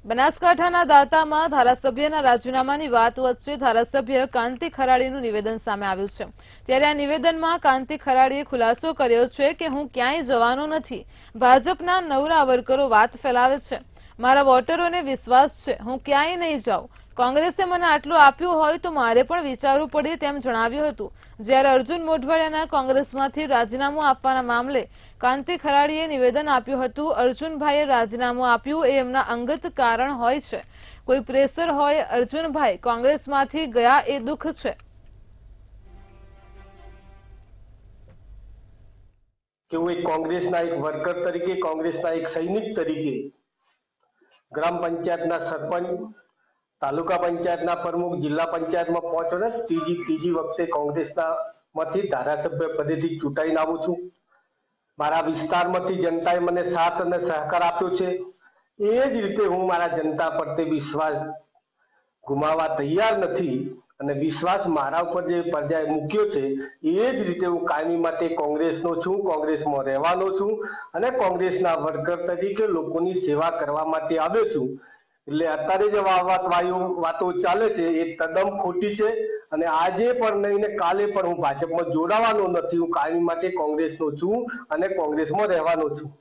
બનાસકાંઠાના દાંતામાં ધારાસભ્યના રાજીનામાની વાત વચ્ચે ધારાસભ્ય કાંતિ ખરાડીનું નિવેદન સામે આવ્યું છે। ત્યારે આ નિવેદનમાં કાંતિ ખરાડીએ ખુલાસો કર્યો છે કે હું ક્યાંય જવાનો નથી। ભાજપના નવરા વર્કરો વાત ફેલાવે છે। મારા વોટરોને વિશ્વાસ છે, હું ક્યાંય નહીં જાઉં। કોંગ્રેસે મને આટલું આપ્યું હોય તો મારે પણ વિચારવું પડે તેમ જણાવ્યું હતું। જ્યારે અર્જુન મોઢવાડિયાના કોંગ્રેસમાંથી રાજીનામું આપવાના મામલે કાંતિ ખરાડીએ નિવેદન આપ્યું હતું। અર્જુનભાઈએ રાજીનામું આપ્યું એ એમના અંગત કારણ હોય છે, કોઈ પ્રેશર હોય। અર્જુનભાઈ કોંગ્રેસમાંથી ગયા એ દુઃખ છે કે હું એક કોંગ્રેસના એક વર્કર તરીકે, કોંગ્રેસના એક સૈનિક તરીકે ગ્રામ પંચાયતના સરપંચ, તાલુકા પંચાયતના પ્રમુખ, જિલ્લા પંચાયતમાં 5 વર્ષ ત્રીજી વખતે કોંગ્રેસમાંથી ધારાસભ્ય પદેથી ચૂંટાઈને આવું છું। મારા વિસ્તારમાંથી જનતાએ મને સાથ અને સહકાર આપ્યો છે। એ જ રીતે હું મારા જનતા પ્રત્યે વિશ્વાસ ગુમાવવા તૈયાર નથી અને વિશ્વાસ મારા ઉપર જે પ્રજાએ મૂક્યો છે એ જ રીતે હું કાયમી માટે કોંગ્રેસનો છું, કોંગ્રેસમાં રહેવાનો છું અને કોંગ્રેસના વર્કર તરીકે લોકોની સેવા કરવા માટે આવ્યો છું। એટલે અત્યારે જે વાતો ચાલે છે એ તદ્દન ખોટી છે અને આજે પણ નહીં ને કાલે પણ હું ભાજપમાં જોડાવાનો નથી। હું કાયમી માટે કોંગ્રેસનો છું અને કોંગ્રેસમાં રહેવાનો છું।